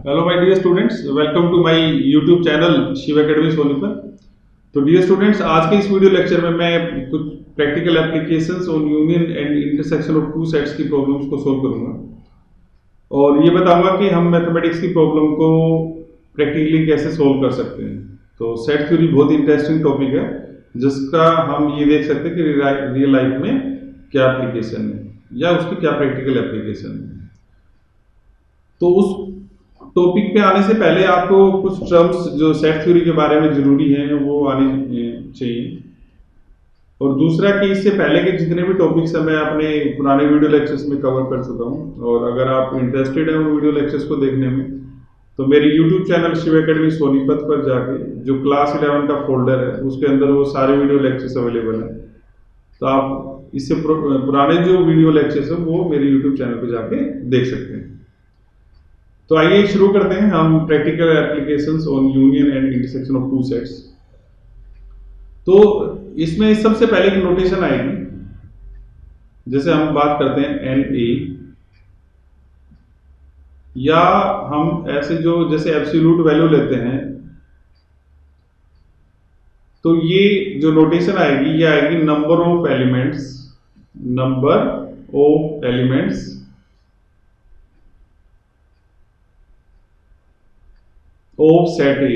Hello my dear students, welcome to my YouTube channel Shiv academy Sonipat. तो dear students, आज के इस वीडियो लेक्चर में मैं कुछ practical applications on union and intersection of two sets की प्रॉब्लम्स को सोल्व करूंगा और ये बताऊंगा कि हम मैथमेटिक्स की प्रॉब्लम को प्रैक्टिकली कैसे सोल्व कर सकते हैं। तो सेट थ्योरी बहुत इंटरेस्टिंग टॉपिक है जिसका हम ये देख सकते हैं कि रियल लाइफ में क्या एप्लीकेशन है या उसकी क्या प्रैक्टिकल एप्लीकेशन है। तो उस टॉपिक पे आने से पहले आपको कुछ टर्म्स जो सेट थ्योरी के बारे में जरूरी हैं वो आने चाहिए। और दूसरा कि इससे पहले के जितने भी टॉपिक्स हैं मैं अपने पुराने वीडियो लेक्चर्स में कवर कर चुका हूँ, और अगर आप इंटरेस्टेड हैं उन वीडियो लेक्चर्स को देखने में तो मेरे YouTube channel Shiv academy Sonipat पर जाके जो क्लास 11 का फोल्डर है उसके अंदर वो सारे वीडियो लेक्चर्स अवेलेबल हैं। तो आप इससे पुराने जो वीडियो लेक्चर्स हैं वो मेरे यूट्यूब चैनल पर जाके देख सकते हैं। तो आइए शुरू करते हैं हम practical applications on union and intersection of two sets. तो इसमें सबसे पहले एक नोटेशन आएगी, जैसे हम बात करते हैं एन ए, या हम ऐसे जो जैसे एब्सोल्यूट वैल्यू लेते हैं तो ये जो नोटेशन आएगी ये आएगी number of elements of set ए।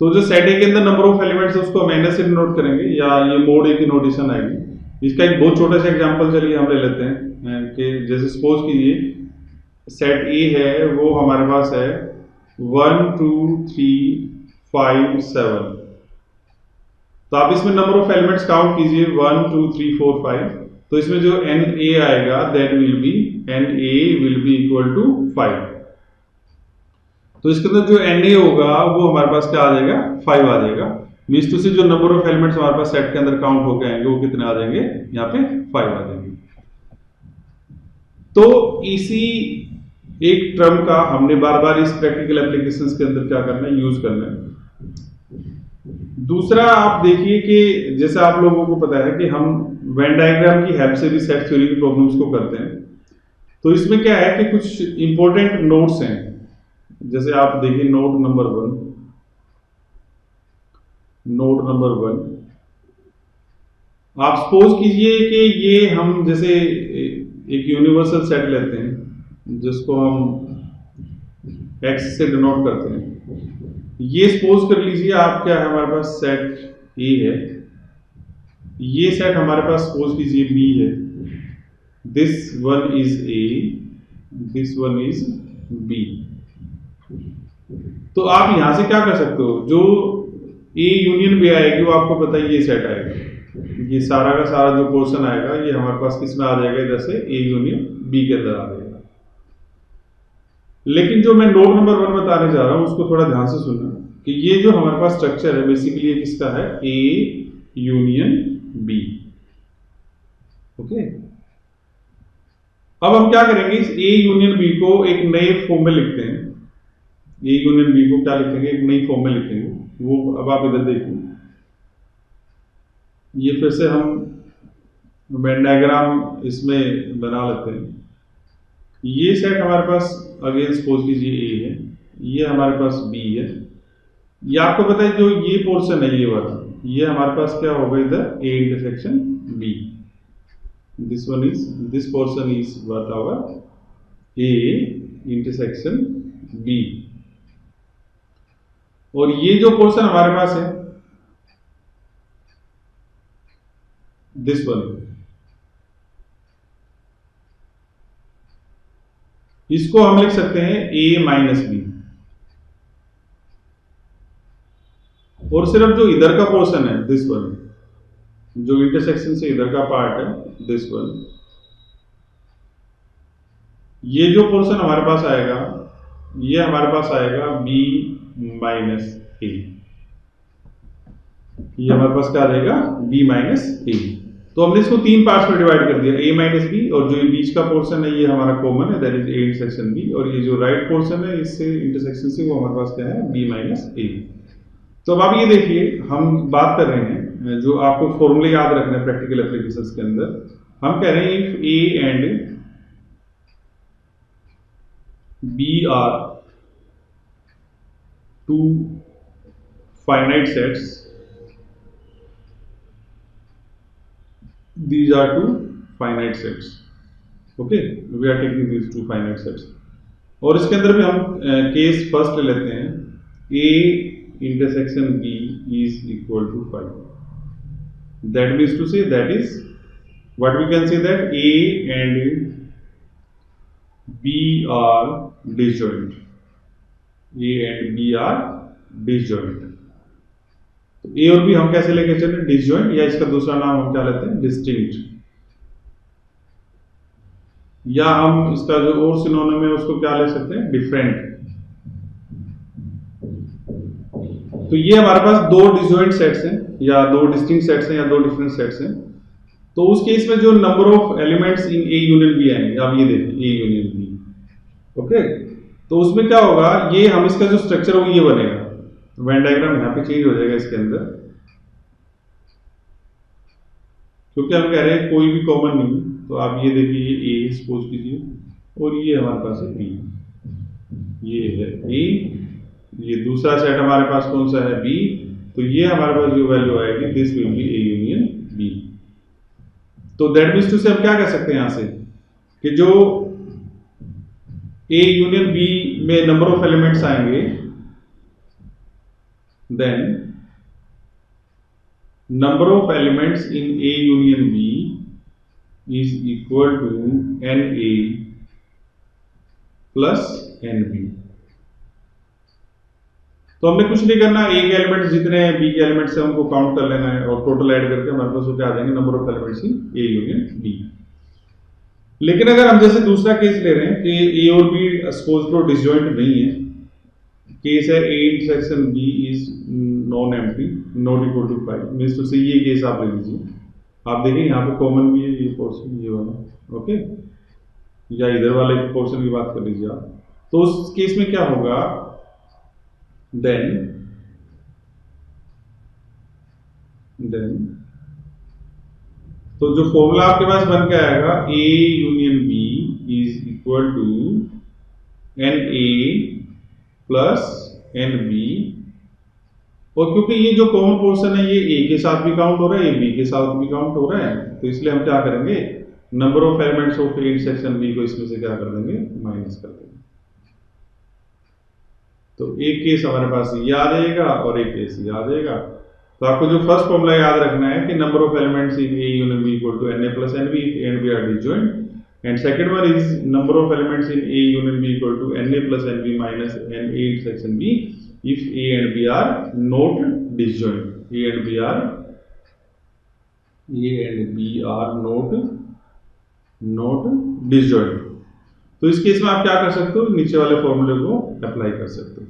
तो जो सेट ए के अंदर नंबर ऑफ एलिमेंट्स है उसको हम एन से डिनोट करेंगे, या ये मोड ए की नोटेशन आएगी। इसका एक बहुत छोटा सा एग्जांपल चलिए हम ले लेते हैं कि जैसे सपोज कीजिए सेट ए है, वो हमारे पास है 1 2 3 5 7। तो आप इसमें नंबर ऑफ एलिमेंट्स काउंट कीजिए 1 2 3 4 5। तो इसमें जो एन ए आएगा that will be equal to 5। तो इसके अंदर जो एन ए होगा वो हमारे पास क्या आ जाएगा, 5 आ जाएगा। मीन्स टू से जो नंबर ऑफ एलिमेंट्स हमारे पास सेट के अंदर काउंट होके आएंगे वो कितने आ जाएंगे, यहाँ पे 5 आ जाएंगे। तो इसी एक टर्म का हमने बार बार इस प्रैक्टिकल एप्लीकेशंस के अंदर क्या करना है, यूज करना है। दूसरा आप देखिए कि जैसे आप लोगों को पता है कि हम वेन डायग्राम की हेल्प से भी सेट थ्योरी की प्रॉब्लम्स को करते हैं। तो इसमें क्या है कि कुछ इंपॉर्टेंट नोट्स हैं, जैसे आप देखिए नोट नंबर 1। आप सपोज कीजिए कि ये हम जैसे एक यूनिवर्सल सेट लेते हैं जिसको हम एक्स से डिनोट करते हैं। ये सपोज कर लीजिए आप क्या है, हमारे पास सेट ए है, ये सेट हमारे पास सपोज कीजिए बी है। This one is A, this one is B. तो आप यहां से क्या कर सकते हो, जो ए यूनियन बी आएगी वो आपको पता है ये सेट आएगा, ये सारा का सारा जो पोर्शन आएगा ये हमारे पास किस में आ जाएगा, इधर से ए यूनियन बी के अंदर आ जाएगा। लेकिन जो मैं नोट नंबर 1 बताने जा रहा हूं उसको थोड़ा ध्यान से सुनना कि ये जो हमारे पास स्ट्रक्चर है बेसिकली ये किसका है, ए यूनियन बी। ओके, अब हम क्या करेंगे, इस ए यूनियन बी को एक नए फॉर्म में लिखते हैं। ए यूनियन बी को क्या लिखेंगे, एक नई फॉर्म में लिखेंगे। वो अब आप इधर देखिए, ये फिर से हम वेन डायग्राम इसमें बना लेते हैं। ये सेट हमारे पास अगेन सपोज कीजिए ए है, ये हमारे पास बी है। ये आपको पता है जो ये पोर्शन है ये वाला, ये हमारे पास क्या होगा इधर A intersection B. This portion is what our A intersection B. और ये जो पोर्शन हमारे पास है दिस वन, इसको हम लिख सकते हैं a माइनस बी। और सिर्फ जो इधर का पोर्शन है दिस वन, जो इंटरसेक्शन से इधर का पार्ट है दिस वन, ये जो पोर्शन हमारे पास आएगा ये हमारे पास आएगा b माइनस ए। ये हमारे पास क्या रहेगा, b माइनस ए। तो हमने इसको 3 पार्ट्स में डिवाइड कर दिया, a माइनस बी, और जो बीच का पोर्शन है ये हमारा कॉमन है that is a intersection b, और ये जो राइट पोर्शन है इससे इंटरसेक्शन से वो हमारे पास क्या है, b माइनस ए। तो अब आप ये देखिए हम बात कर रहे हैं, जो आपको फॉर्मूले याद रखना है प्रैक्टिकल एप्लीकेशंस के अंदर, हम कह रहे हैं if a and b are two finite sets. These are two finite sets. Okay, we are taking these two finite sets. और इसके अंदर भी हम केस फर्स्ट ले लेते हैं, a intersection b is equal to 5. That means to say, that is what we can say, that a and b are disjoint. a and b are disjoint. तो ए और बी हम कैसे लेके चले, डिसजॉइंट, या इसका दूसरा नाम हम क्या लेते हैं, डिस्टिंक्ट, या हम इसका जो और सिनोनिम है उसको क्या ले सकते हैं, डिफरेंट। तो ये हमारे पास दो डिसजॉइंट सेट्स हैं, या दो डिस्टिंक्ट सेट्स हैं, या दो डिफरेंट सेट्स हैं। तो उस केस में जो number of elements in A union B आएंगे, आप ये देखिए, ए यूनियन बी, ओके। तो उसमें क्या होगा, ये हम इसका जो स्ट्रक्चर होगा ये बनेगा, वेन डायग्राम यहाँ पे चेंज हो जाएगा इसके अंदर, क्योंकि हम कह रहे हैं कोई भी कॉमन नहीं। तो आप ये देखिए, ये ए सपोज कीजिए, और ये हमारे पास है बी, ये है ए, ये दूसरा सेट हमारे पास कौन सा है, बी। तो ये हमारे पास जो वैल्यू आएगी, this will be A union B. तो दैट मीन्स टू से हम क्या कह सकते हैं यहां से, कि जो ए यूनियन बी में नंबर ऑफ एलिमेंट्स आएंगे, then number of elements in A union B is equal to NA plus NB। तो हमने कुछ नहीं करना, ए के एलिमेंट्स जितने हैं बी के एलिमेंट्स से हमको काउंट कर लेना है, और टोटल ऐड करके हमारे पास क्या आ जाएंगे, number of elements in A union B. लेकिन अगर हम जैसे दूसरा केस ले रहे हैं कि ए और बी सपोज लो डिसजॉइंट नहीं है, केस है A intersection B is non empty not equal to 5, means to say ये केस आप ले लीजिए। आप देखिए यहाँ पे कॉमन भी है ये पोर्शन, ये वाला, ओके, या इधर वाले पोर्शन की बात कर लीजिए आप। तो उस केस में क्या होगा, देन तो जो फॉर्मूला आपके पास बन के आएगा, A union B is equal to n A plus N B. और क्योंकि ये जो कॉमन पोर्शन है ये ए के साथ भी काउंट हो रहा है, ये बी के साथ भी काउंट हो रहा है, तो इसलिए हम क्या करेंगे, number of elements of A intersection B को इसमें से क्या कर देंगे, माइनस कर देंगे। तो एक केस हमारे पास ये आ जाएगा और एक केस ये आ जाएगा। तो आपको जो फर्स्ट फॉर्मूला याद रखना है कि number of elements in A union B equal to n A plus N B and B are disjoint, and second one is number of elements in A union B equal to Na plus Nb minus Na intersection B if A and B are not disjoint. A and B are not disjoint. तो इस case में आप क्या कर सकते हो, नीचे वाले फॉर्मूले को अप्लाई कर सकते हो।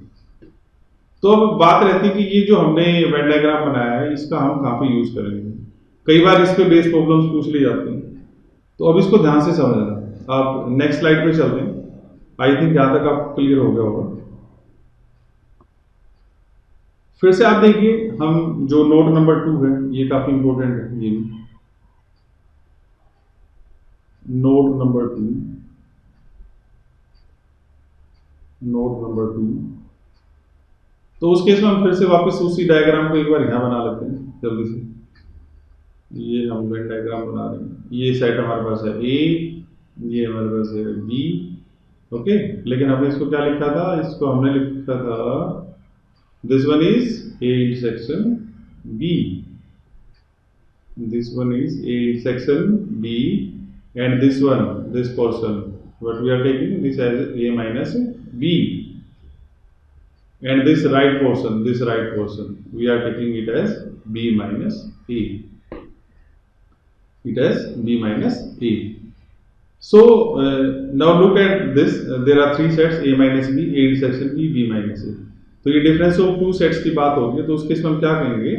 तो अब बात रहती है कि ये जो हमने वेन डायग्राम बनाया है इसका हम कहाँ पे यूज करेंगे। कई बार इस पे बेस्ड प्रॉब्लम्स पूछ ली जाती हैं, तो अब इसको ध्यान से समझना। आप नेक्स्ट स्लाइड पे चलते हैं, आई थिंक यहां तक आपको क्लियर हो गया होगा। फिर से आप देखिए, हम जो नोट नंबर 2 है ये काफी इंपॉर्टेंट है, ये नोट नंबर 2। तो उस केस में हम फिर से वापस उसी डायग्राम को एक बार यहां बना लेते हैं जल्दी से। ये हम वेन डायग्राम बना रहे हैं, ये सेट हमारे पास है ए, ये हमारे पास है बी, ओके। लेकिन हमने इसको क्या लिखा था, इसको हमने लिखा था this one is A intersection B, this one is A intersection B, and this portion what we are taking this as A minus B, and this right portion we are taking it as B minus A, it as b minus a. So now look at this, there are three sets a minus b, a intersection b, b minus a। तो ये difference of two sets की बात होगी, तो उस case में हम क्या कहेंगे,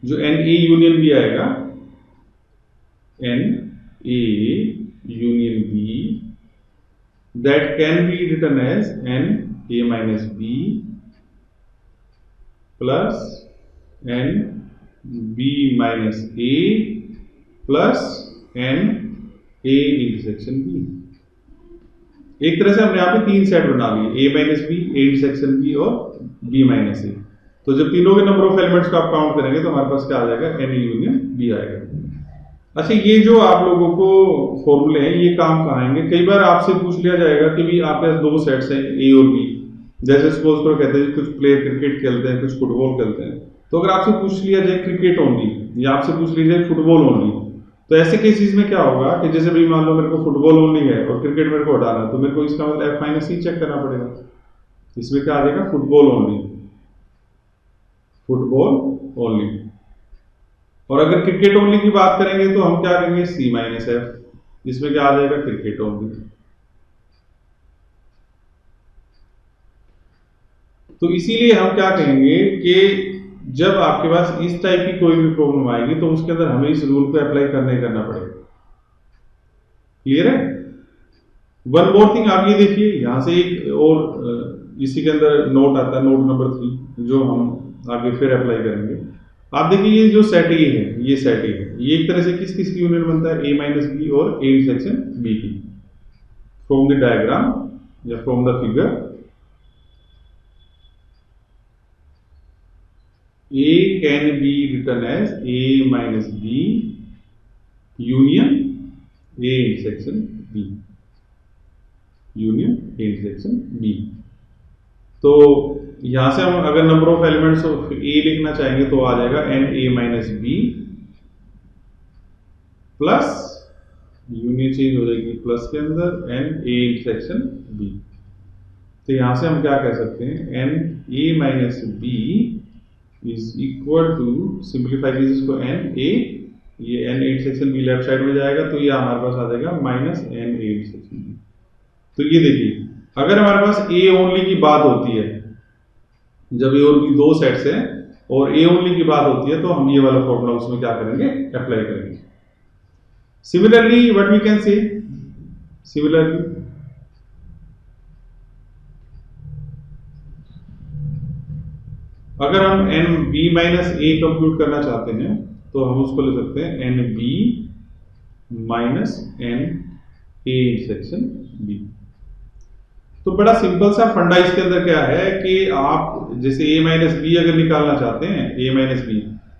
जो एन ए यूनियन बी आएगा, n A union B, that can be written as n A minus B plus N B minus A plus n A intersection B. एक तरह से हमने यहाँ पे तीन सेट बना लिए, A minus B, A intersection B और बी माइनस ए। तो जब तीनों के नंबर ऑफ एलिमेंट्स को आप काउंट करेंगे तो हमारे पास क्या आ जाएगा, एन यूनियन बी आएगा। अच्छा, ये जो आप लोगों को फॉर्मूले हैं ये काम कहाँ आएंगे, कई बार आपसे पूछ लिया जाएगा कि भी आपके पास दो सेट्स हैं ए और बी, जैसे सपोज करो कहते हैं कुछ प्लेयर क्रिकेट खेलते हैं, कुछ फुटबॉल खेलते हैं, तो अगर आपसे पूछ लिया जाए क्रिकेट ओनली या आपसे पूछ लिया जाए फुटबॉल ओनली, तो ऐसे केसेस में क्या होगा कि जैसे भी मान लो मेरे को फुटबॉल ओनली है और क्रिकेट मेरे को हटाना है, तो मेरे को इसका मतलब एफ माइनस सी चेक करना पड़ेगा। इसमें क्या आ जाएगा, फुटबॉल ओनली, फुटबॉल ओनली। और अगर क्रिकेट ओनली की बात करेंगे तो हम क्या करेंगे, सी माइनस एफ, इसमें क्या आ जाएगा, क्रिकेट ओनली। तो इसीलिए हम क्या कहेंगे कि जब आपके पास इस टाइप की कोई भी प्रॉब्लम आएगी तो उसके अंदर हमें इस रूल को अप्लाई करना पड़ेगा। क्लियर है? वन मोर थिंग, आप ये देखिए यहां से एक और इसी के अंदर नोट आता है, नोट नंबर 3, जो हम आगे फिर अप्लाई करेंगे। आप देखिए ये जो सेट ए है, ये सेट ए है, ये एक तरह से किस किस की यूनियन बनता है, ए माइनस बी और ए इंटरसेक्शन बी की। फ्रॉम द डायग्राम या from the figure, A can be written as A minus B union A intersection B, union A intersection B। तो यहां से हम अगर number of elements of A लिखना चाहेंगे तो आ जाएगा n A minus B plus, union change हो जाएगी प्लस के अंदर, एन ए इंटरसेक्शन B। तो यहां से हम क्या कह सकते हैं, n A minus B is equal to, simplify कीजिए इसको, एन ए, ये n intersection B left side में जाएगा तो ये हमारे पास आ जाएगा minus N A intersection B. तो ये देखिए अगर हमारे पास ए ओनली की बात होती है, जब ए और बी दो सेट्स हैं और ए ओनली की बात होती है, तो हम ये वाला फॉर्मूला उसमें क्या करेंगे, अप्लाई करेंगे। Similarly what we can say, similarly अगर हम n B minus A compute करना चाहते हैं तो हम उसको ले सकते हैं n B minus N A intersection B. तो बड़ा सिंपल सा फंडा इसके अंदर क्या है कि आप जैसे ए माइनस बी अगर निकालना चाहते हैं, ए माइनस बी,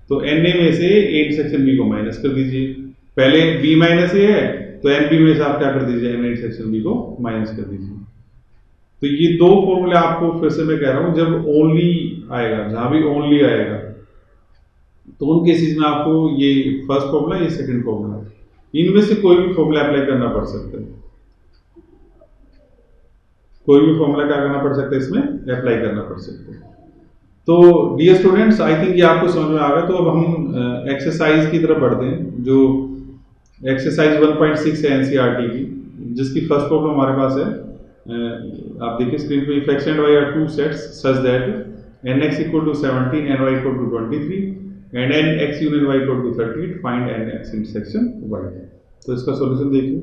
तो एन ए में से ए इंटरसेक्शन बी को माइनस कर दीजिए। पहले बी माइनस ए है तो एन बी में से आप क्या कर दीजिए, एन इंटरसेक्शन बी को माइनस कर दीजिए। तो ये दो फॉर्मूले आपको फिर से मैं कह रहा हूं, जब ओनली आएगा, जहां भी ओनली आएगा तो उन केसेस में आपको ये फर्स्ट फॉर्मूला, ये सेकंड फॉर्मूला, इनमें से कोई भी फॉर्मूला अप्लाई करना पड़ सकता है, कोई भी फॉर्मूला क्या करना पड़ सकता है, इसमें अप्लाई करना पड़ सकता है। तो डियर स्टूडेंट्स, आई थिंक ये आपको समझ में आ गया। तो अब हम एक्सरसाइज की तरफ बढ़ते हैं, जो एक्सरसाइज 1.6 है एनसीईआरटी की, जिसकी फर्स्ट प्रॉब्लम हमारे पास है। आप देखिए स्क्रीन पे, if X and Y are two sets such that n X equal to 17 n Y equal to 23 and n X union Y equal to 38, find n X intersection Y. तो इसका solution देखिए,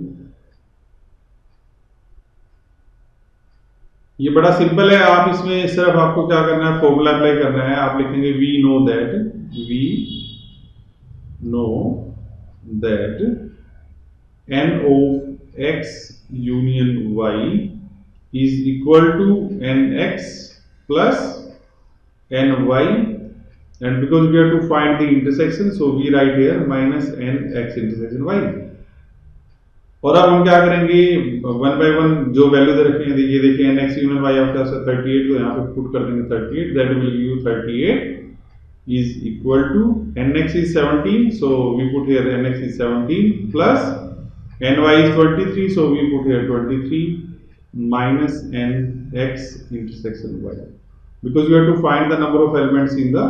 ये बड़ा simple है। आप इसमें सिर्फ आपको क्या करना है, फॉर्मूला अप्लाई करना है। आप लिखेंगे we know that n of X union Y is equal to nx plus ny, and because we have to find the intersection, so we write here minus nx intersection y। और अब हम क्या करेंगे, one by one जो value दे रखे हैं, ये देखिए nx यूनियन y आपके पास 38, तो यहाँ पे पुट कर देंगे 38, that will give you 38 is equal to nx is 17, so we put here nx is 17 plus ny is 23, so we put here 23 minus nx intersection y, because we have to find the number of elements in the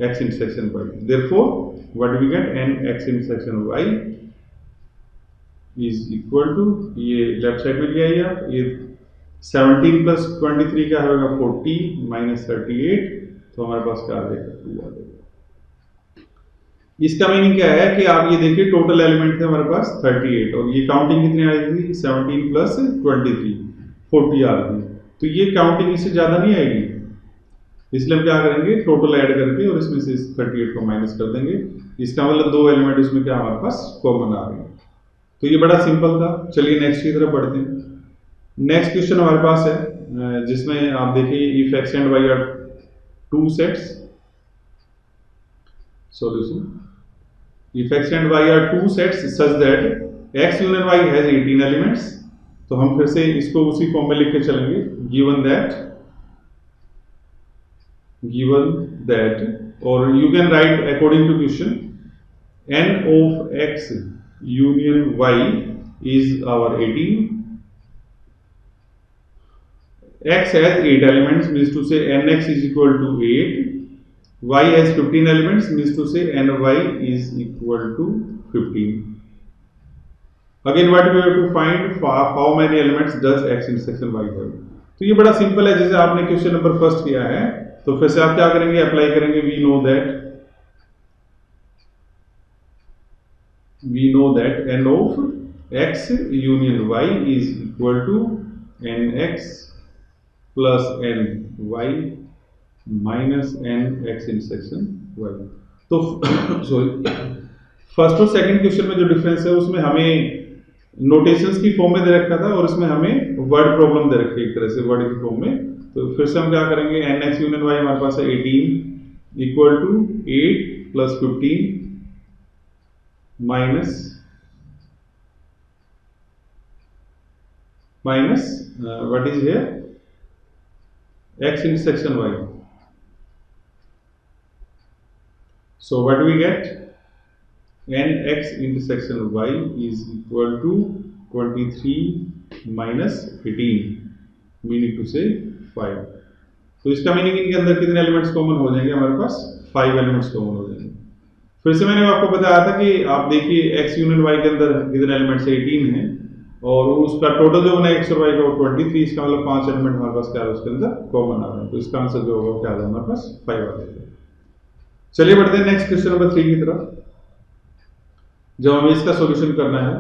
x intersection y. Therefore what do we get, nx intersection y is equal to, ये left side में लिया है आप, ये 17 plus 23 क्या होगा 40 minus 38, तो हमारे पास क्या आ जाएगा 2 आ जाएगा। इसका मीनिंग क्या है कि आप ये देखिए टोटल एलिमेंट थे हमारे पास 38 और ये काउंटिंग कितनी आई थी 17 प्लस 23 40 आ रही है, तो ये काउंटिंग इससे ज्यादा नहीं आएगी, इसलिए हम क्या करेंगे टोटल ऐड करके और इसमें से 38 को माइनस कर देंगे। इसका मतलब दो एलिमेंट इसमें क्या हमारे पास कॉमन आ रहे हैं। तो ये बड़ा सिंपल था। चलिए नेक्स्ट की तरफ बढ़ते हैं। नेक्स्ट क्वेश्चन हमारे पास है जिसमें आप देखिए if X and Y are two sets. Solution: if x and y are two sets such that x union y has 18 elements, तो हम फिर से इसको उसी फॉर्म में लिख के चलेंगे. given that, or you can write according to question, n of x union y is our 18. X has 8 elements, means to say nx is equal to 8. Y has 15 elements, means to say ny is equal to 15. Again, what we have to find, how many elements does x intersection y have. तो ये बड़ा simple है. जैसे आपने question number first किया है, तो फिर से आप क्या करेंगे, अप्लाई करेंगे. We know that n of x union y is equal to nx plus ny minus n x intersection y. तो सॉरी, फर्स्ट और सेकंड क्वेश्चन में जो डिफरेंस है उसमें हमें नोटेशंस की फॉर्म में दे रखा था, और इसमें हमें वर्ड प्रॉब्लम दे रखी है एक तरह से वर्ड की फॉर्म में. तो फिर से हम क्या करेंगे, n x यूनियन y हमारे पास है 18 equal to 8 plus 15 minus what is here x intersection y. So what do we get? nx intersection y is equal to 23 minus 18, meaning to say 5. तो इसका मीनिंग इनके अंदर कितने एलिमेंट्स कॉमन हो जाएंगे, हमारे पास 5 एलिमेंट्स कॉमन हो जाएंगे. फिर से मैंने आपको बताया था कि आप देखिए x यूनियन y के अंदर कितने एलिमेंट्स 18 हैं, और उसका टोटल जो बना x और y का 23. इसका मतलब 5 एलिमेंट हमारे पास क्या है उसके अंदर कॉमन आ रहे हैं. तो इसका आंसर जो होगा क्या आ जाएगा हमारे पास 5 आ जाएगा. चलिए बढ़ते हैं नेक्स्ट क्वेश्चन नंबर 3 की तरफ, जब हमें इसका सॉल्यूशन करना है.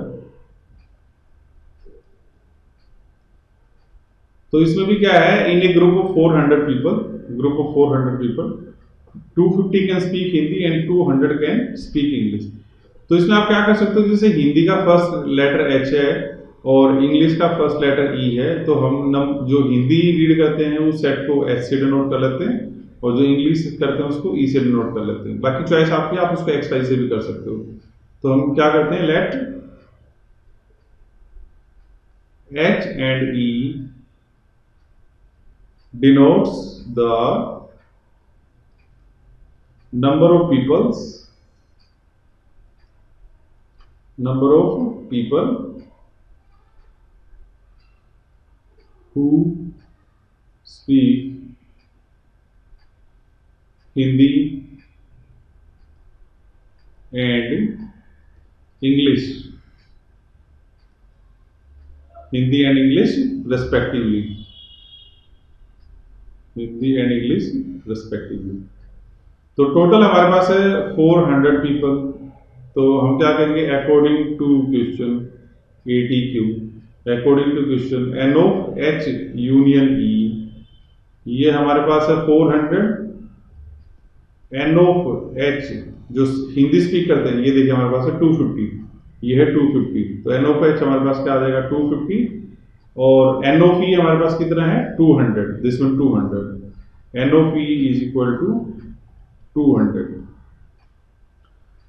तो इसमें भी क्या है, in a group of 400 people 250 can speak Hindi and 200 can speak English. तो इसमें आप क्या कर सकते हो, जैसे हिंदी का फर्स्ट लेटर H है और इंग्लिश का फर्स्ट लेटर E है, तो हम जो हिंदी रीड करते हैं उस सेट को H से डिनोट कर लेते हैं, और जो इंग्लिश करते हैं उसको E से डिनोट कर लेते हैं. बाकी चॉइस आपकी, आप उसको X, Y से भी कर सकते हो. तो हम क्या करते हैं, let H and E denotes the number of people who speak Hindi and English respectively. तो टोटल हमारे पास है 400 पीपल. तो हम क्या करेंगे, according to question ATQ, according to question N of H union E, ये हमारे पास है 400. N of H जो हिंदी स्पीक करते हैं, ये देखिए हमारे पास है 250, ये है 250. तो N of H हमारे पास क्या आ जाएगा 250, और N of E हमारे पास कितना है 200, this one 200. N of E is equal to 200.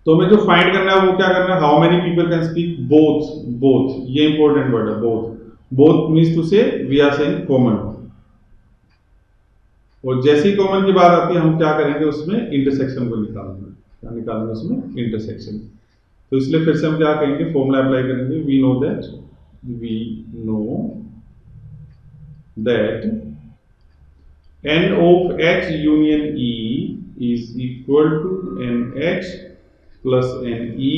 तो हमें जो फाइंड करना है वो क्या करना है, how many people can speak both. ये इंपॉर्टेंट वर्ड है, बोथ मीन्स टू से वी आर सेइंग कॉमन. और जैसे ही कॉमन की बात आती है हम क्या करेंगे, उसमें इंटरसेक्शन को निकालेंगे. क्या निकालेंगे उसमें, इंटरसेक्शन. तो इसलिए फिर से हम क्या करेंगे, फॉर्मूला अप्लाई करेंगे. We know that N of H union E is equal to NH plus NE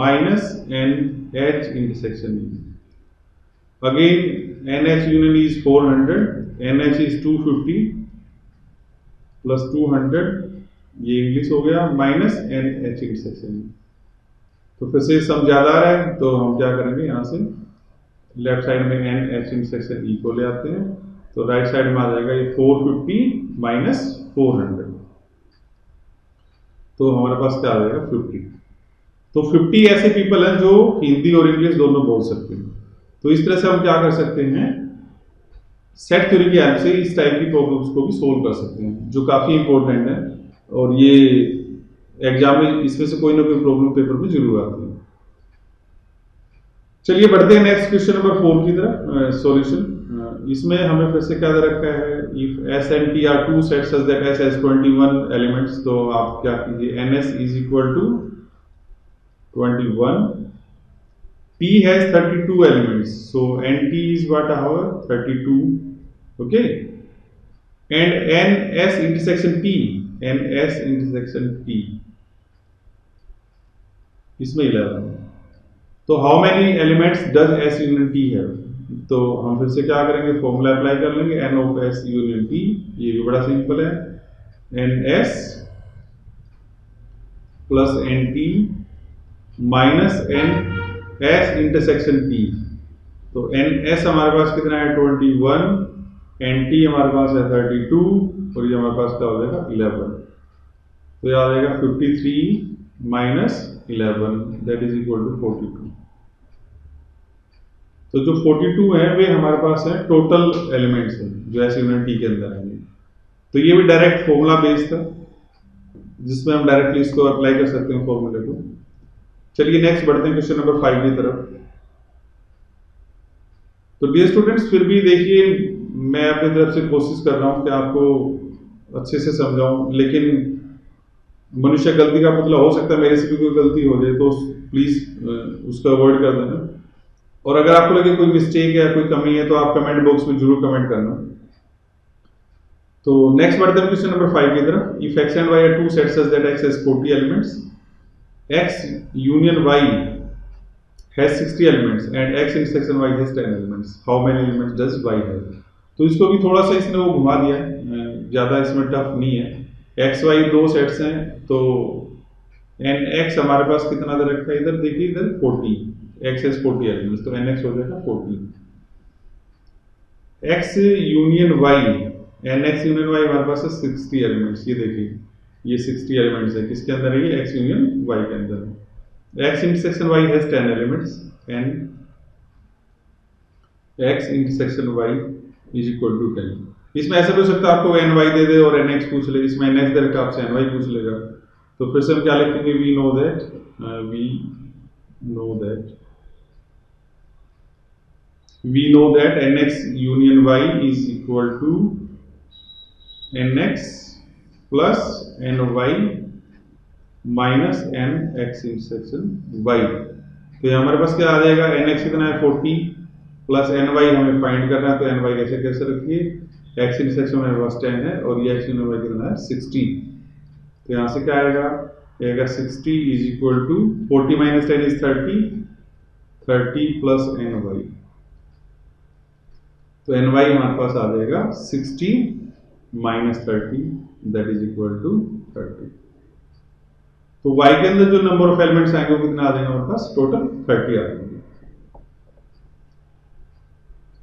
minus NH intersection E. Again, NH union E is 400, NH is 250 plus 200, ये इंग्लिश हो गया, माइनस NH intersection E. तो फिर से सम ज्यादा आ रहा है, तो हम क्या करेंगे, यहाँ से लेफ्ट साइड में NH intersection E को ले आते हैं. तो राइट साइड में आ जाएगा ये 450 माइनस 400, तो हमारे पास क्या आ जाएगा 50. तो 50 ऐसे पीपल हैं जो हिंदी और इंग्लिश दोनों बोल सकते हैं. तो इस तरह से हम क्या कर सकते हैं, सेट थ्योरी की हेल्प से इस टाइप की प्रॉब्लम्स को भी सोल्व कर सकते हैं, जो काफ़ी इंपॉर्टेंट है और ये एग्जाम में इसमें से कोई ना कोई प्रॉब्लम पेपर में जरूर आती है। चलिए बढ़ते हैं नेक्स्ट क्वेश्चन नंबर 4 की तरफ, सॉल्यूशन। इसमें हमें फिर से क्या दे रखा है, if S and T are two sets such that S has 21 elements, तो आप क्या कीजिए, N S is equal to 21, P has 32 elements, so NT is what our 32, okay, and NS intersection P, NS intersection P, इसमें 11, तो how many elements does S union T have, तो हम फिर से क्या करेंगे, फॉर्मूला अप्लाई कर लेंगे, N of S union T, ये भी बड़ा सिंपल है, NS plus NT minus N S intersection T, तो NS हमारे पास कितना है 21, NT हमारे पास है 32 और ये हमारे पास क्या हो जाएगा 11, तो ये आ जाएगा 53 minus 11 that is equal to 42। तो जो 42 है वे हमारे पास है टोटल एलिमेंट्स हैं जो S यूनियन T के अंदर आएंगे, तो ये भी डायरेक्ट फॉर्मूला बेस्ड था जिसमें हम डायरेक्टली इसको अप्लाई कर सकते हैं फॉर्मूले को। चलिए नेक्स्ट बढ़ते हैं क्वेश्चन नंबर 5 की तरफ। तो डियर स्टूडेंट्स, फिर भी देखिए मैं अपनी तरफ से कोशिश कर रहा हूं कि आपको अच्छे से समझाऊं, लेकिन मनुष्य गलती का पुतला हो सकता है, मेरे से भी कोई गलती हो जाए तो प्लीज उसका अवॉइड कर देना, और अगर आपको लगे कोई मिस्टेक है कोई कमी है तो आप कमेंट बॉक्स में जरूर कमेंट करना। तो नेक्स्ट बढ़ते हैं क्वेश्चन नंबर 5 की तरफ। If X and Y are two sets such that X has 40 elements, X union Y has 60 elements and X intersection Y has 10 elements. How many elements does Y have? तो इसको भी थोड़ा सा इसने वो घुमा दिया है, ज़्यादा इसमें टफ नहीं है। X Y दो सेट्स हैं, तो एन एक्स हमारे पास कितना दे रखा है, इधर देखिए इधर 40, X has 40 elements, तो एन एक्स हो जाएगा 40। X union Y, N X union Y हमारे पास है 60 एलिमेंट्स, ये देखिए ये 60 एलिमेंट्स है, किसके अंदर है, ये X यूनियन Y के अंदर है। X intersection Y has 10 elements and X intersection Y is equal to 10। इसमें ऐसा भी हो सकता है आपको NY दे दे और NX पूछ ले, इसमें NX दे रखा आपसे NY पूछ लेगा, तो फिर से हम क्या लिखेंगे, we know that NX union Y is equal to NX plus NY minus NX intersection Y, तो ये हमारे पास क्या आ जाएगा, NX कितना है 40 प्लस NY हमें फाइंड करना है, तो NY कैसे रखिए, X इंटरसेक्शन हमारे पास 10 है और ये X यूनियन Y कितना है 60, तो यहाँ से क्या आएगा 60 is equal to 40 minus 10 is 30 plus NY, तो NY हमारे पास आ जाएगा 60 minus 30 that is equal to 30। तो Y के अंदर जो नंबर ऑफ एलिमेंट्स आएंगे वो कितना आ जाएगा हमारे पास, टोटल 30 आ जाएंगे।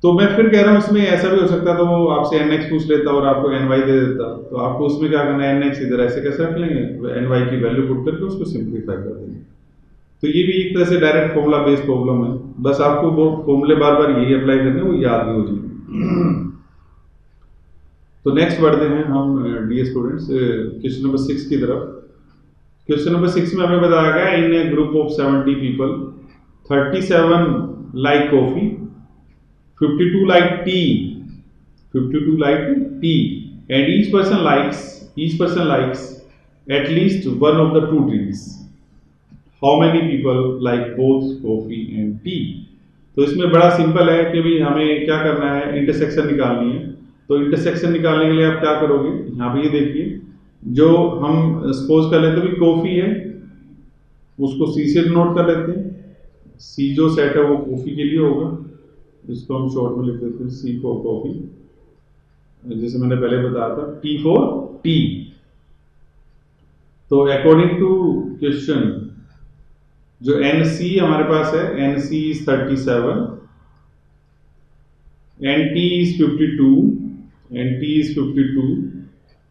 तो मैं फिर कह रहा हूं इसमें ऐसा भी हो सकता है, तो वो आपसे NX पूछ लेता और आपको NY दे देता, तो आपको उसमें क्या करना है, NX इधर ऐसे कैसे रख लेंगे, NY की वैल्यू पुट करके उसको सिंप्लीफाई कर देंगे। तो ये भी एक तरह से डायरेक्ट फॉर्मूला बेस्ड प्रॉब्लम है, बस आपको वो फॉर्मूले बार बार यही अप्लाई करने, वो याद भी हो जाएंगे। तो नेक्स्ट बढ़ते हैं हम डियर स्टूडेंट्स क्वेश्चन नंबर 6 की तरफ। क्वेश्चन नंबर 6 में हमें बताया गया, in a group of 70 people 37 like coffee, 52 like tea and each person likes at least one of the two drinks. How many people like both coffee and tea? तो इसमें बड़ा simple है कि भाई हमें क्या करना है, इंटरसेक्शन निकालनी है। तो इंटरसेक्शन निकालने के लिए आप क्या करोगे, यहाँ पे ये देखिए, जो हम सपोज कर लेते हैं कॉफी है, उसको सी से नोट कर लेते हैं, सी जो सेट है वो कॉफी के लिए होगा, इसको हम शॉर्ट में लिख देते हैं सी फॉर कॉफी, जैसे मैंने पहले बताया था टी फॉर टी। तो अकॉर्डिंग टू क्वेश्चन जो NC हमारे पास है, NC is 37, NT is 52, NT is 52,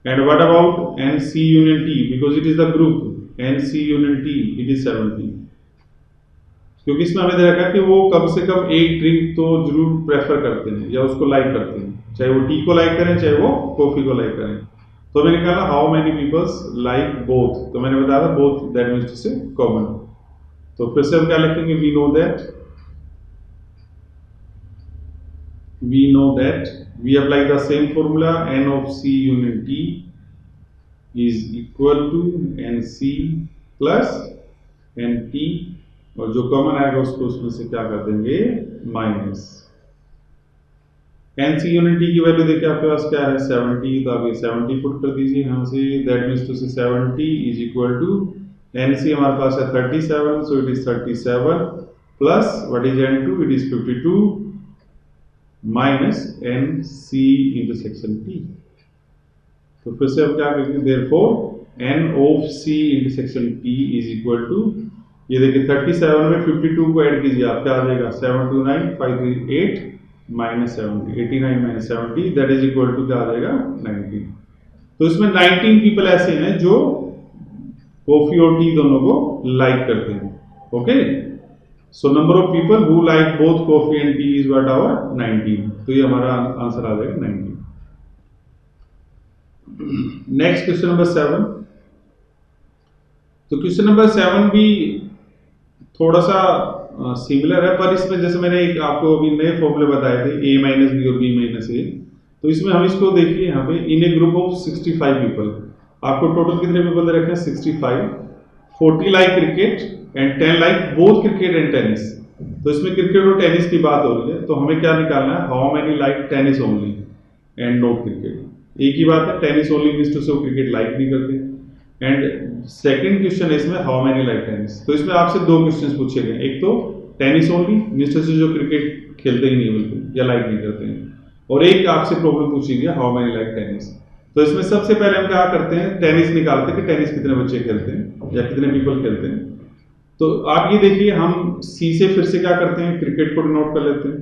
and what about NC union T, because it is the group NC union T, it is 70. क्योंकि इसमें हमें दे रखा है कि वो कम से कम एक ड्रिंक तो जरूर प्रेफर करते हैं या उसको लाइक करते हैं, चाहे वो टी को लाइक करें चाहे वो कॉफी को लाइक करें। तो मैंने कहा how many peoples like both, तो मैंने बताया था both that means to say common. तो फिर से हम क्या लिखेंगे, we know that we apply the same formula n of c union t is equal to N C plus N T, और जो कॉमन आएगा उसको उसमें से क्या कर देंगे, minus N C unit T की वैल्यू देखिए आपके पास क्या है 70, तो आप ये 70 पुट कर दीजिए यहाँ से, that means to say 70 is equal to N C हमारे पास है 37, so it is 37 plus what is N two, it is 52 minus N C intersection T. तो फिर से हम क्या करेंगे, therefore N of C intersection T is equal to, ये देखिए 37 में 52 को ऐड कीजिए आप, क्या आ जाएगा 729 538 minus 70, 89 minus 70 that is equal to क्या आ जाएगा 19। तो इसमें 19 पीपल ऐसे हैं जो कॉफी और टी दोनों को लाइक करते हैं। Okay, so number of people who like both coffee and tea is what our 19, तो ये हमारा आंसर आ जाएगा 19। Next question number 7। तो क्वेश्चन नंबर 7 भी थोड़ा सा सिमिलर है, पर इसमें जैसे मैंने एक आपको अभी नए फॉर्मूले बताए थे a माइनस बी और b माइनस ए, तो इसमें हम इसको देखिए यहाँ पे इन ए ग्रुप ऑफ 65 पीपल, आपको टोटल कितने पीपल दे रखे हैं 65, 40 like cricket and 10 like both cricket and tennis. तो इसमें क्रिकेट और टेनिस की बात हो रही है, तो हमें क्या निकालना है, how many like tennis only and not cricket. एक ही बात है, टेनिस ओनली मींस टू से वो क्रिकेट लाइक नहीं करते। एंड सेकंड क्वेश्चन है इसमें हाउ मेनी लाइक टेनिस, तो इसमें आपसे दो क्वेश्चंस पूछे गए, एक तो टेनिस ओनली मींस टू से जो क्रिकेट खेलते ही नहीं बिल्कुल या लाइक नहीं करते हैं, और एक आपसे प्रॉब्लम पूछी गई हाउ मेनी लाइक टेनिस। तो इसमें सबसे पहले हम क्या करते हैं, टेनिस निकालते हैं कि टेनिस कितने बच्चे खेलते हैं या कितने पीपल खेलते हैं। तो आप ये देखिए, हम सी से फिर से क्या करते हैं, क्रिकेट को डिनोट कर लेते हैं,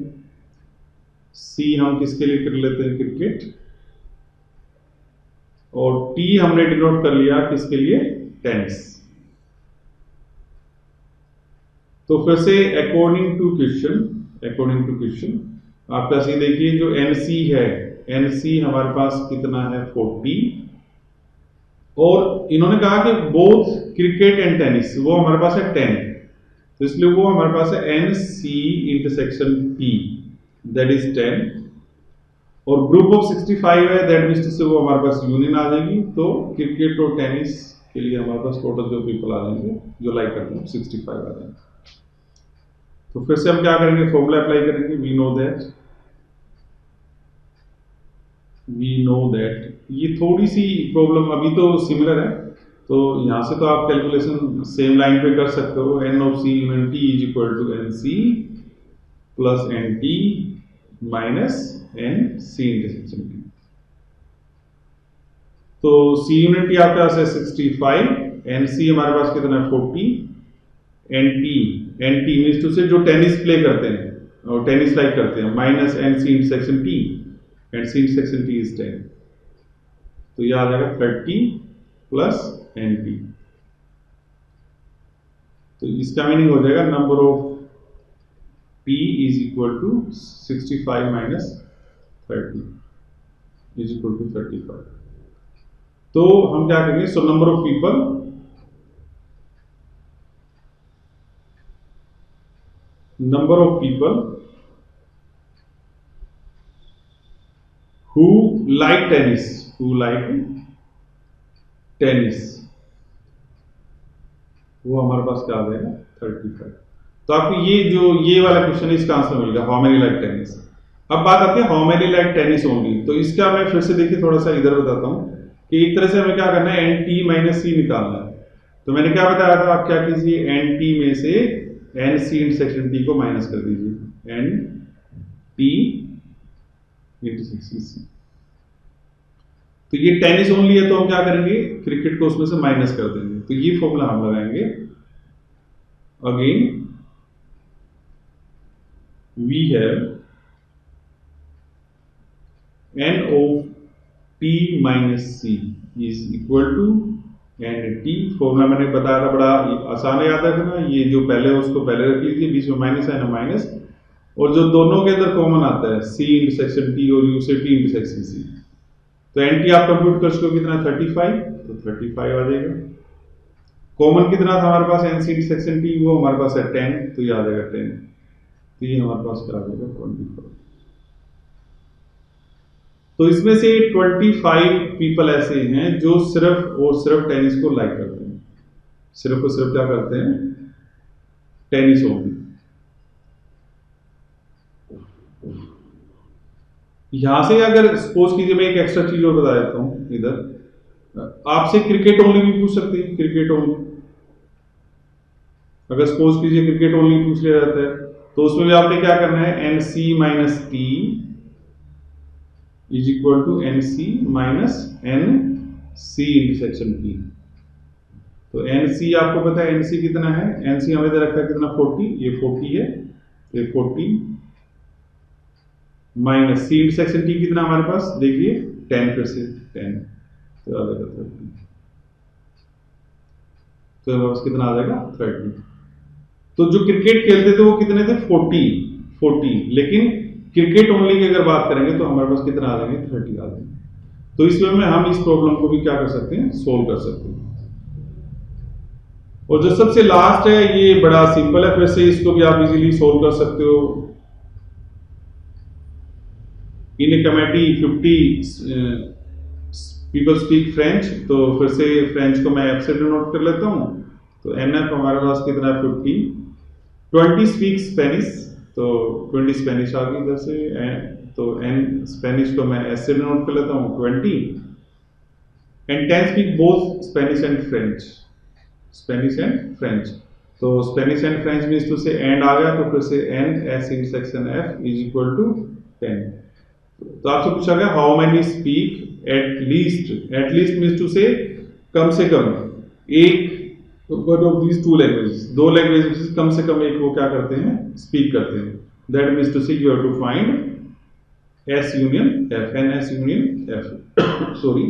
सी हम किसके लिए कर लेते हैं, क्रिकेट, और टी हमने डिनोट कर लिया किसके लिए, टेनिस। तो फिर से अकॉर्डिंग टू क्वेश्चन आप ऐसे देखिए, जो एनसी है, एनसी हमारे पास कितना है 40, और इन्होंने कहा कि बोथ क्रिकेट एंड टेनिस, वो हमारे पास है 10, तो इसलिए वो हमारे पास है N C intersection T that is 10, और ग्रुप ऑफ 65 है दैट मींस से वो हमारे पास यूनियन आ जाएगी। तो क्रिकेट और टेनिस के लिए हमारे पास टोटल जो पीपल आ जाएंगे जो लाइक करते हैं 65 आ जाएंगे। तो फिर से हम क्या करेंगे, फॉर्मूला अप्लाई करेंगे, वी नो दैट ये थोड़ी सी प्रॉब्लम अभी तो सिमिलर है, तो यहां से तो आप कैलकुलेशन सेम लाइन पे कर सकते हो, N of C union T is equal to N C plus N T minus N C intersection T. तो सी यूनिट टी आपके पास है 65, एन सी हमारे पास कितना है 40, एन टी मींस टू से जो टेनिस प्ले करते हैं और टेनिस लाइक करते हैं, minus N C intersection T, and C intersection T is 10, तो यह आ जाएगा 30 प्लस एन टी। तो इसका मीनिंग हो जाएगा number of P is equal to 65 minus 30 is equal to 35। तो हम क्या करेंगे, so number of people who like tennis, वो हमारे पास क्या आ जाएगा 35। तो आपको ये वाला क्वेश्चन है, इसका आंसर मिल गया हाउ मेनी लाइक टेनिस। अब बात आती है how many like tennis only, तो इसका मैं फिर से देखिए थोड़ा सा इधर बताता हूं कि एक तरह से हमें क्या करना है, एन टी माइनस सी निकालना है। तो मैंने क्या बताया था, आप क्या कीजिए, एन टी में से एन सी इंटरसेक्शन टी को माइनस कर दीजिए, एन टी इंटरसेक्शन सी। तो ये टेनिस ओनली है, तो हम क्या करेंगे, क्रिकेट को उसमें से माइनस कर देंगे। तो ये फॉर्मूला हम लगाएंगे, again we have n of t minus c is equal to and T. Formula मैंने बताया था, बड़ा आसान है याद रखना। ये जो पहले है उसको पहले रख लीजिए, बीच में माइनस है ना माइनस, और जो दोनों के अंदर कॉमन आता है सी इंटरसेक्शन टी और यू से टी इंटरसेक्शन सी। तो एन टी आप कंप्यूट कर सको कितना 35, तो 35 आ जाएगा। कॉमन कितना था हमारे पास एन सी इंटरसेक्शन टी, वो हमारे पास है 10, तो ये आ जाएगा 10। तो ये हमारे पास क्या आ जाएगा 24। तो इसमें से 25 पीपल ऐसे हैं जो सिर्फ और सिर्फ टेनिस को लाइक करते हैं, सिर्फ और सिर्फ क्या करते हैं, टेनिस ओनली। यहां से अगर सपोज कीजिए, मैं एक एक्स्ट्रा चीज और बता देता हूं इधर, आपसे क्रिकेट ओनली भी पूछ सकते हैं, क्रिकेट ओनली। अगर सपोज कीजिए क्रिकेट ओनली पूछ लिया जाता है, तो उसमें भी आपने क्या करना है, N C minus T is equal to N C minus N C intersection T. तो एन सी आपको पता है, एन सी कितना है, एन सी हमें रखा है कितना 40, ये 40 है, ये 40 माइनस सी इंटरसेक्शन टी कितना हमारे पास देखिए 10, फिर से 10, तो आ जाएगा 30। तो हमारे पास कितना आ जाएगा 30। तो जो क्रिकेट खेलते थे वो कितने थे 40, लेकिन क्रिकेट ओनली की अगर बात करेंगे तो हमारे पास कितना आ जाएंगे 30 आ जाएंगे। तो इस वे में हम इस प्रॉब्लम को भी क्या कर सकते हैं, सोल्व कर सकते हैं। और जो सबसे लास्ट है ये बड़ा सिंपल है, फिर से इसको भी आप इजीली सोल्व कर सकते हो। In a committee 50 people speak French, तो फिर से फ्रेंच को मैं एफ से डिनोट कर लेता हूं। तो एन एफ हमारे पास कितना है 50। 20 स्पीक स्पेनिश, तो 20 स्पेनिश आ गई इधर से, तो एन स्पेनिश को मैं एस से डिनोट कर लेता हूं 20। And 10 speak both Spanish and French, Spanish and French. तो Spanish and French means to say and आ गया, तो फिर से N S intersection F is equal to 10। तो आपसे पूछा गया how many speak at least means to say कम से कम एक one of these two languages, दो लैंग्वेजेस कम से कम एक वो क्या करते हैं, स्पीक करते हैं। That means to say you have to find S union F, N S union F sorry.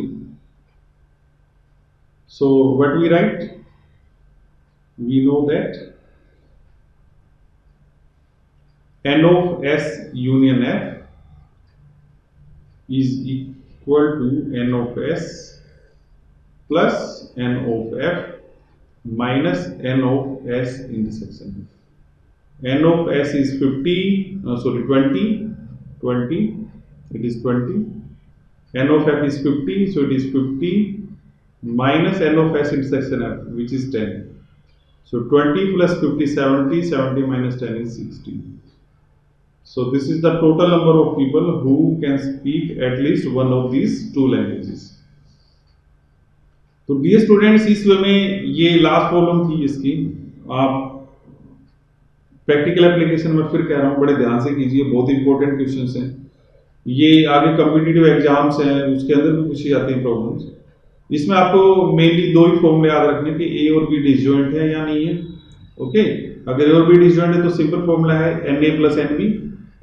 So what we write? We know that n of s union f is equal to n of s plus n of f minus n of s intersection f. N of s is 50, 20, it is 20. N of f is 50, so it is 50 minus n of s intersection f, which is 10. So 20 plus 50 70, 70 minus 10 is 60. So this is the total number of people who can speak at least one of these two languages. तो dear students, इस वे में ये last problem थी इसकी। आप practical application में फिर कह रहा हूँ, बड़े ध्यान से कीजिए, बहुत इंपॉर्टेंट क्वेश्चंस हैं ये। आगे कॉम्पिटिटिव एग्जाम्स हैं उसके अंदर भी पूछी जाती हैं प्रॉब्लम्स। इसमें आपको मेनली दो ही फॉर्मूले याद रखने कि ए और बी डिसजॉइंट है या नहीं है। ओके, अगर ए और बी डिसजॉइंट है तो सिंपल फॉर्मूला है N A plus N B,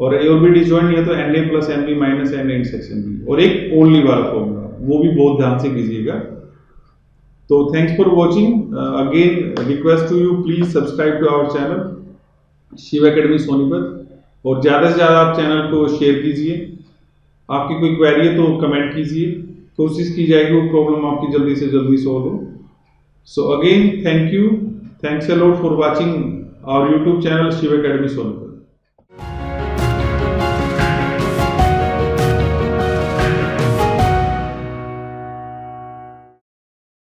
और ए और बी डिसजॉइंट नहीं है तो N A plus N B minus N A intersection B, और एक ओनली वाला फॉर्मूला, वो भी बहुत ध्यान से कीजिएगा। तो thanks for watching. Again request to you, please subscribe to our channel Shiv academy Sonipat, और ज्यादा से ज्यादा आप चैनल को शेयर कीजिए। आपकी कोई क्वेरी है तो कमेंट कीजिए, कोशिश की जाएगी वो प्रॉब्लम आपकी जल्दी से जल्दी सॉल्व हो। So again thank you, thanks a lot for watching our YouTube channel Shiv academy Sonipat.